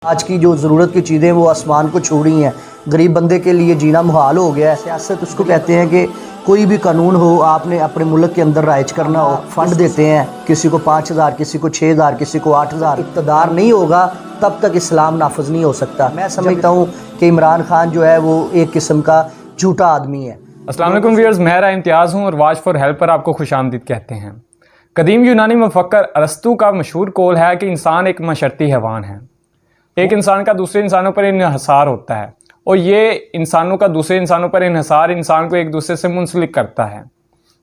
आज की जो ज़रूरत की चीज़ें वो आसमान को छू रही हैं। गरीब बंदे के लिए जीना मुहाल हो गया है। सियासत उसको कहते हैं कि कोई भी कानून हो आपने अपने मुल्क के अंदर राइज करना हो। फंड देते हैं, किसी को 5,000, किसी को 6,000, किसी को 8,000। इक़्तिदार नहीं होगा तब तक इस्लाम नाफज नहीं हो सकता। मैं समझता हूँ कि इमरान खान जो है वो एक किस्म का झूठा आदमी है। अस्सलाम वालेकुम व्यूअर्स, मैं राय इम्तियाज़ हूँ और वाच फॉर हेल्प पर आपको खुशामदीद कहते हैं। कदीम यूनानी मुफक्कर अरस्तू का मशहूर कौल है कि इंसान एक मशरती हैवान है। एक इंसान का दूसरे इंसानों पर इन्हिसार होता है और ये इंसानों का दूसरे इंसानों पर इन्हिसार इंसान को एक दूसरे से मुंसलिक करता है,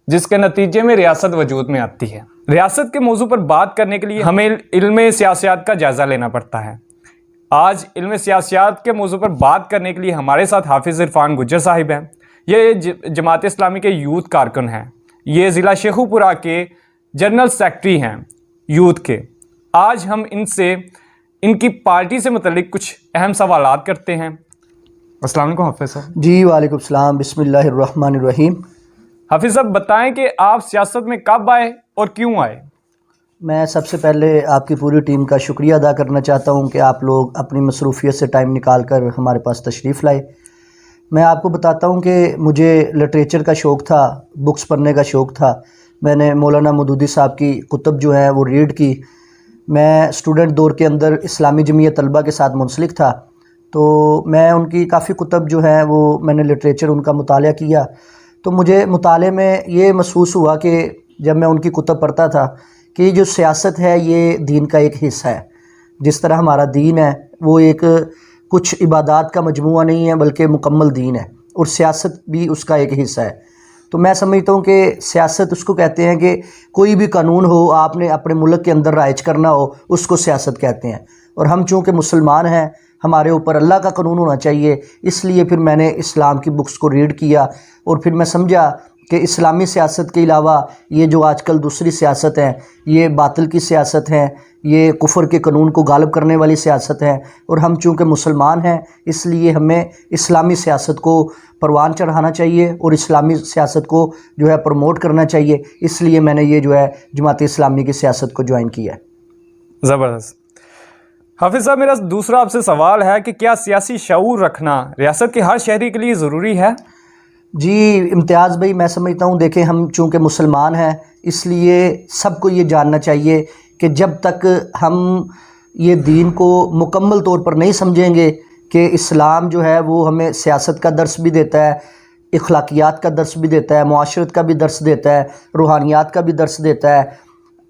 जिसके नतीजे में रियासत वजूद में आती है। रियासत के मौजू पर बात करने के लिए हमें इल्म सियासत का जायज़ा लेना पड़ता है। आज इल्म सियासत के मौजू पर बात करने के लिए हमारे साथ हाफिज़ इरफान गुज्जर साहिब हैं। ये जमात इस्लामी के यूथ कारकुन हैं। ये ज़िला शेखुपुरा के जनरल सेक्रेटरी हैं यूथ के। आज हम इनसे इनकी पार्टी से मुतल्लिक कुछ अहम सवालात करते हैं। अस्सलाम वालेकुम हाफिज़ साहब। जी वालेकुम सलाम, बिस्मिल्लाहिर्रहमानिर्रहीम। हाफिज़ साहब बताएं कि आप सियासत में कब आए और क्यों आए? मैं सबसे पहले आपकी पूरी टीम का शुक्रिया अदा करना चाहता हूं कि आप लोग अपनी मसरूफियत से टाइम निकाल कर हमारे पास तशरीफ़ लाए। मैं आपको बताता हूं कि मुझे लिटरेचर का शौक़ था, बुक्स पढ़ने का शौक़ था। मैंने मौलाना मौदूदी साहब की कुतुब जो है वो रीड की। मैं स्टूडेंट दौर के अंदर इस्लामी जमीयत तलबा के साथ मुंसलिक था, तो मैं उनकी काफ़ी कुतुब जो हैं वो मैंने लिटरेचर उनका मुताला किया। तो मुझे मुताले में ये महसूस हुआ कि जब मैं उनकी कुतुब पढ़ता था कि जो सियासत है ये दीन का एक हिस्सा है। जिस तरह हमारा दीन है वो एक कुछ इबादात का मजमूआ नहीं है बल्कि मुकम्मल दीन है, और सियासत भी उसका एक हिस्सा है। तो मैं समझता हूँ कि सियासत उसको कहते हैं कि कोई भी कानून हो आपने अपने मुल्क के अंदर राइज करना हो, उसको सियासत कहते हैं। और हम चूँकि मुसलमान हैं, हमारे ऊपर अल्लाह का कानून होना चाहिए, इसलिए फिर मैंने इस्लाम की बुक्स को रीड किया और फिर मैं समझा कि इस्लामी सियासत के अलावा ये जो आजकल दूसरी सियासत है ये बातिल की सियासत है, ये कुफर के कानून को गालिब करने वाली सियासत है। और हम चूँकि मुसलमान हैं इसलिए हमें इस्लामी सियासत को परवान चढ़ाना चाहिए और इस्लामी सियासत को जो है प्रमोट करना चाहिए। इसलिए मैंने ये जो है जमात इस्लामी की सियासत को ज्वाइन किया है। ज़बरदस्त। हाफिज़ साहब, मेरा दूसरा आपसे सवाल है कि क्या सियासी शऊर रखना रियासत के हर शहरी के लिए ज़रूरी है? जी इम्तियाज़ भाई, मैं समझता हूँ देखें हम चूँकि मुसलमान हैं इसलिए सबको ये जानना चाहिए कि जब तक हम ये दीन को मुकम्मल तौर पर नहीं समझेंगे कि इस्लाम जो है वो हमें सियासत का दर्स भी देता है, अखलाकियात का दर्स भी देता है, मुआशरत का भी दर्स देता है, रूहानियात का भी दर्स देता है,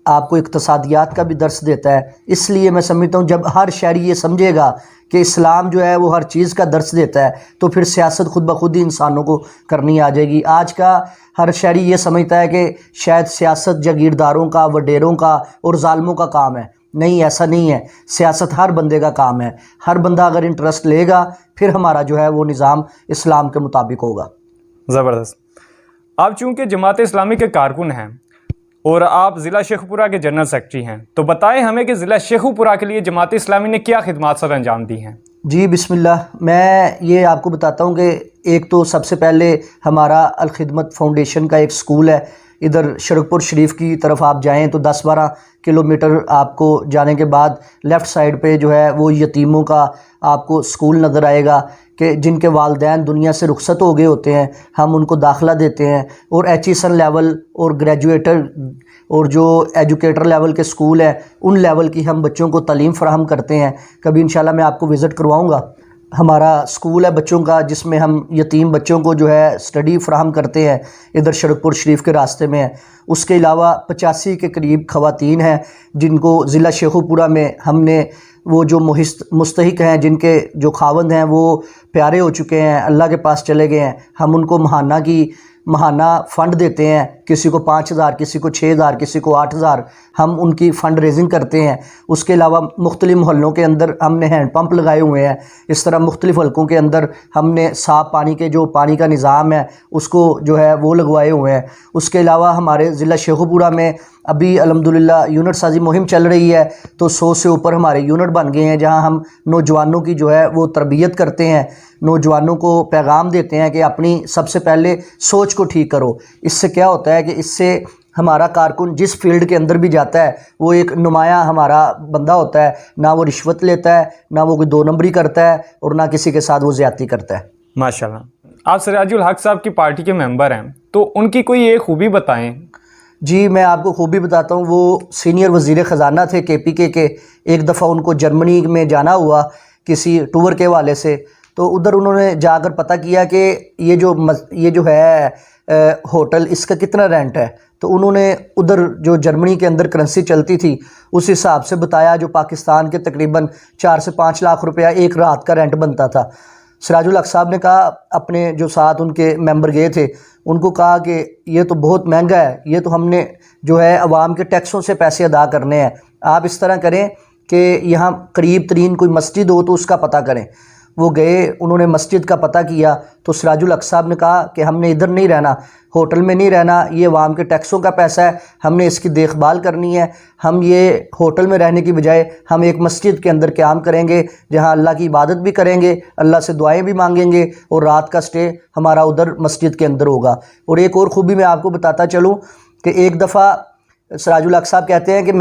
आपको इक़्तिसादियात का भी दर्स देता है। इसलिए मैं समझता हूँ जब हर शहरी ये समझेगा कि इस्लाम जो है वो हर चीज़ का दर्स देता है तो फिर सियासत खुद ब खुद ही इंसानों को करनी आ जाएगी। आज का हर शहरी ये समझता है कि शायद सियासत जागीरदारों का, वडेरों का और ज़ालिमों का काम है। नहीं, ऐसा नहीं है। सियासत हर बंदे का काम है। हर बंदा अगर इंटरेस्ट लेगा फिर हमारा जो है वो निज़ाम इस्लाम के मुताबिक होगा। ज़बरदस्त। आप चूँकि जमात इस्लामी के कारकुन हैं और आप ज़िला शेखुपुरा के जनरल सेक्रेटरी हैं, तो बताएं हमें कि ज़िला शेखुपुरा के लिए जमात इस्लामी ने क्या खिदमात सर अंजाम दी हैं? जी बिस्मिल्लाह, मैं ये आपको बताता हूँ कि एक तो सबसे पहले हमारा अल खिदमत फाउंडेशन का एक स्कूल है। इधर शरकपुर शरीफ की तरफ आप जाएं तो 10-12 किलोमीटर आपको जाने के बाद लेफ़्ट साइड पे जो है वो यतीमों का आपको स्कूल नज़र आएगा कि जिनके वालिदैन दुनिया से रुखसत हो गए होते हैं, हम उनको दाखिला देते हैं। और HSN लेवल और ग्रेजुएटर और जो एजुकेटर लेवल के स्कूल हैं उन लेवल की हम बच्चों को तालीम फ़राहम करते हैं। कभी इंशाल्लाह मैं आपको विज़िट करवाऊँगा। हमारा स्कूल है बच्चों का जिसमें हम यतीम बच्चों को जो है स्टडी फ़राहम करते हैं, इधर शरकपुर शरीफ के रास्ते में है। उसके अलावा 85 के करीब ख़वातीन हैं जिनको ज़िला शेखुपुरा में हमने वो जो मुस्तहिक हैं, जिनके जो खावंद हैं वो प्यारे हो चुके हैं, अल्लाह के पास चले गए हैं, हम उनको महाना फ़ंड देते हैं। किसी को 5,000, किसी को 6,000, किसी को 8,000 हम उनकी फ़ंड रेजिंग करते हैं। उसके अलावा मुख्तलिफ़ मोहल्लों के अंदर हमने हैंड पंप लगाए हुए हैं। इस तरह मुख्तलिफ़ हलकों के अंदर हमने साफ़ पानी के जो पानी का निज़ाम है उसको जो है वो लगवाए हुए हैं। उसके अलावा हमारे ज़िला शेखुपुरा में अभी अल्हम्दुलिल्लाह यूनिट साजी मुहिम चल रही है, तो 100 से ऊपर हमारे यूनिट बन गए हैं जहां हम नौजवानों की जो है वो तरबियत करते हैं, नौजवानों को पैगाम देते हैं कि अपनी सबसे पहले सोच को ठीक करो। इससे क्या होता है कि इससे हमारा कारकुन जिस फील्ड के अंदर भी जाता है वो एक नुमाया हमारा बंदा होता है, ना वो रिश्वत लेता है, ना वो कोई दो नंबरी करता है और ना किसी के साथ वो ज़्यादती करता है। माशाल्लाह। आप सिराजुल हक साहब की पार्टी के मेंबर हैं, तो उनकी कोई एक खूबी बताएं। जी मैं आपको खूबी बताता हूँ। वो सीनियर वज़ीर ख़जाना थे KPK के। एक दफ़ा उनको जर्मनी में जाना हुआ किसी टूर के हवाले से, तो उधर उन्होंने जाकर पता किया कि ये जो है होटल इसका कितना रेंट है। तो उन्होंने उधर जो जर्मनी के अंदर करेंसी चलती थी उस हिसाब से बताया, जो पाकिस्तान के तकरीबन 4 से 5 लाख रुपया एक रात का रेंट बनता था। सिराजुल हक साहब ने कहा, अपने जो साथ उनके मेंबर गए थे उनको कहा कि ये तो बहुत महंगा है, ये तो हमने जो है अवाम के टैक्सों से पैसे अदा करने हैं। आप इस तरह करें कि यहाँ करीब तरीन कोई मस्जिद हो तो उसका पता करें। वो गए, उन्होंने मस्जिद का पता किया तो सिराजुल हक साहब ने कहा कि हमने इधर नहीं रहना, होटल में नहीं रहना, ये अवाम के टैक्सों का पैसा है, हमने इसकी देखभाल करनी है। हम ये होटल में रहने की बजाय हम एक मस्जिद के अंदर क़याम करेंगे, जहाँ अल्लाह की इबादत भी करेंगे, अल्लाह से दुआएं भी मांगेंगे और रात का स्टे हमारा उधर मस्जिद के अंदर होगा। और एक और ख़ूबी मैं आपको बताता चलूँ कि एक दफ़ा सिराजुल हक साहब कहते हैं कि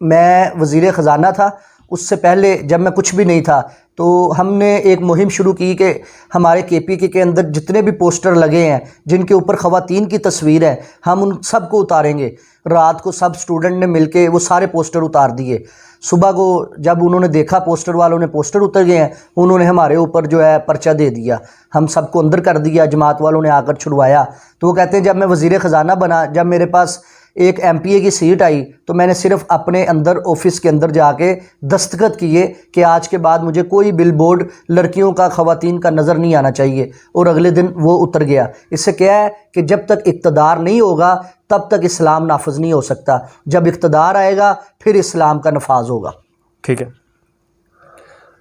मैं वज़ीर ख़जाना था, उससे पहले जब मैं कुछ भी नहीं था तो हमने एक मुहिम शुरू की कि हमारे KPK के अंदर जितने भी पोस्टर लगे हैं जिनके ऊपर ख़वातीन की तस्वीर है, हम उन सब को उतारेंगे। रात को सब स्टूडेंट ने मिलके वो सारे पोस्टर उतार दिए। सुबह को जब उन्होंने देखा पोस्टर वालों ने पोस्टर उतर गए हैं, उन्होंने हमारे ऊपर जो है पर्चा दे दिया, हम सबको अंदर कर दिया, जमात वालों ने आकर छुड़वाया। तो वो कहते हैं जब मैं वज़ीर ख़जाना बना, जब मेरे पास एक MPA की सीट आई तो मैंने सिर्फ अपने अंदर ऑफिस के अंदर जाके दस्तखत किए कि आज के बाद मुझे कोई बिल बोर्ड लड़कियों का ख़वातीन का नज़र नहीं आना चाहिए, और अगले दिन वो उतर गया। इससे क्या है कि जब तक इक़्तिदार नहीं होगा तब तक इस्लाम नाफज नहीं हो सकता, जब इक़्तिदार आएगा फिर इस्लाम का नफाज होगा। ठीक है,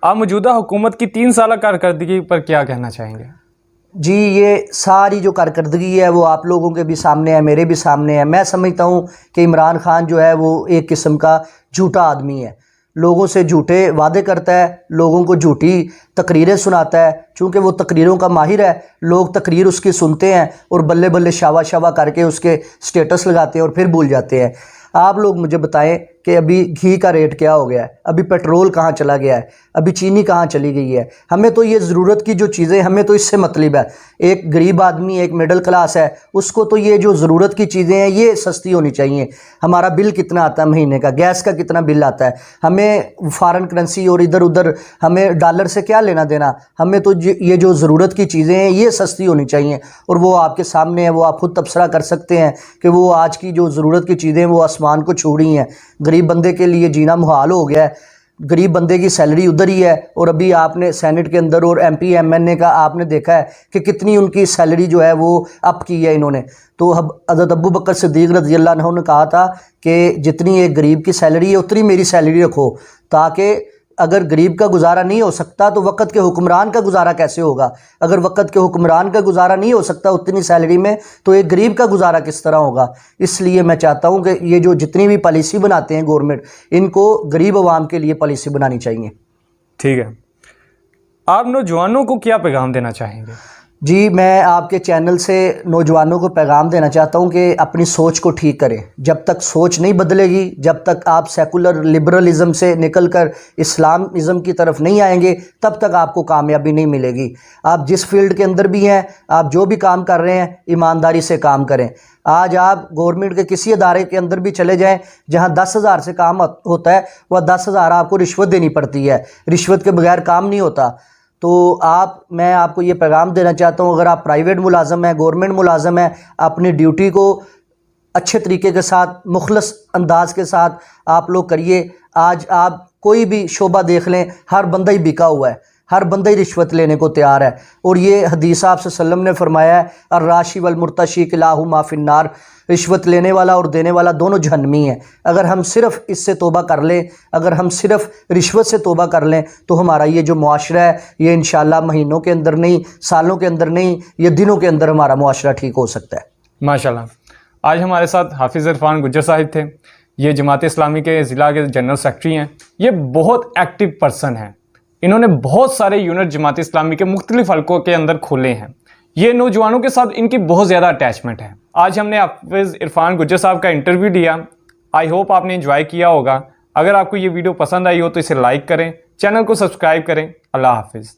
आप मौजूदा हुकूमत की 3 साल कारकर्दगी पर क्या कहना चाहेंगे? जी ये सारी जो कारकर्दगी है वो आप लोगों के भी सामने है, मेरे भी सामने है। मैं समझता हूँ कि इमरान खान जो है वो एक किस्म का झूठा आदमी है, लोगों से झूठे वादे करता है, लोगों को झूठी तकरीरें सुनाता है। चूँकि वो तकरीरों का माहिर है, लोग तकरीर उसकी सुनते हैं और बल्ले बल्ले शावा शावा करके उसके स्टेटस लगाते हैं और फिर भूल जाते हैं। आप लोग मुझे बताएं कि अभी घी का रेट क्या हो गया है, अभी पेट्रोल कहाँ चला गया है, अभी चीनी कहाँ चली गई है। हमें तो ये ज़रूरत की जो चीज़ें, हमें तो इससे मतलब है। एक गरीब आदमी, एक मिडिल क्लास है, उसको तो ये जो ज़रूरत की चीज़ें हैं ये सस्ती होनी चाहिए। हमारा बिल कितना आता है महीने का, गैस का कितना बिल आता है, हमें फ़ॉरेन करेंसी और इधर उधर हमें डॉलर से क्या लेना देना। हमें तो ये जो ज़रूरत की चीज़ें हैं ये सस्ती होनी चाहिए, और वो आपके सामने है, वो आप खुद तबसरा कर सकते हैं कि वो आज की जो ज़रूरत की चीज़ें वो आसमान को छू रही हैं। गरीब बंदे के लिए जीना मुहाल हो गया है, गरीब बंदे की सैलरी उधर ही है। और अभी आपने सेनेट के अंदर और MP MNA का आपने देखा है कि कितनी उनकी सैलरी जो है वो अप की है इन्होंने। तो अब हज़रत अबू बकर सिद्दीक़ रज़ी अल्लाह अन्हु ने कहा था कि जितनी एक गरीब की सैलरी है उतनी मेरी सैलरी रखो, ताकि अगर गरीब का गुजारा नहीं हो सकता तो वक़्त के हुक्मरान का गुजारा कैसे होगा। अगर वक़्त के हुक्मरान का गुजारा नहीं हो सकता उतनी सैलरी में, तो एक गरीब का गुजारा किस तरह होगा। इसलिए मैं चाहता हूँ कि ये जो जितनी भी पॉलिसी बनाते हैं गवर्नमेंट, इनको गरीब आवाम के लिए पॉलिसी बनानी चाहिए। ठीक है, आप नौजवानों को क्या पैगाम देना चाहेंगे? जी मैं आपके चैनल से नौजवानों को पैगाम देना चाहता हूं कि अपनी सोच को ठीक करें। जब तक सोच नहीं बदलेगी, जब तक आप सेकुलर लिबरलिज़म से निकलकर इस्लामिज़म की तरफ नहीं आएंगे, तब तक आपको कामयाबी नहीं मिलेगी। आप जिस फील्ड के अंदर भी हैं, आप जो भी काम कर रहे हैं, ईमानदारी से काम करें। आज आप गवर्नमेंट के किसी अदारे के अंदर भी चले जाएं, जहां 10,000 से काम होता है, वह 10,000 आपको रिश्वत देनी पड़ती है। रिश्वत के बगैर काम नहीं होता। तो मैं आपको ये पैगाम देना चाहता हूँ, अगर आप प्राइवेट मुलाजम हैं, गवर्नमेंट मुलाजम हैं, अपनी ड्यूटी को अच्छे तरीके के साथ, मुखलस अंदाज के साथ आप लोग करिए। आज आप कोई भी शोबा देख लें, हर बंदा ही बिका हुआ है, हर बंदा ही रिश्वत लेने को तैयार है। और ये हदीस आप सल्लम ने फरमाया है, और राशि वल मुर्तशी किलाहु माफिन्नार, रिश्वत लेने वाला और देने वाला दोनों जहन्नमी हैं। अगर हम सिर्फ़ इससे तौबा कर लें, अगर हम सिर्फ़ रिश्वत से तौबा कर लें, तो हमारा ये जो मुआशरा है ये इंशाअल्लाह महीनों के अंदर नहीं, सालों के अंदर नहीं, ये दिनों के अंदर हमारा मुआशरा ठीक हो सकता है। माशाल्लाह। आज हमारे साथ हाफिज़ इरफान गुज्जर साहिब थे। ये जमात इस्लामी के ज़िला के जनरल सेक्रेटरी हैं। ये बहुत एक्टिव पर्सन हैं। इन्होंने बहुत सारे यूनिट जमात इस्लामी के मुख्तलिफ हलकों के अंदर खोले हैं। ये नौजवानों के साथ इनकी बहुत ज़्यादा अटैचमेंट है। आज हमने हाफिज़ इरफान गुज्जर साहब का इंटरव्यू लिया। आई होप आपने एंजॉय किया होगा। अगर आपको ये वीडियो पसंद आई हो तो इसे लाइक करें, चैनल को सब्सक्राइब करें। अल्लाह हाफिज़।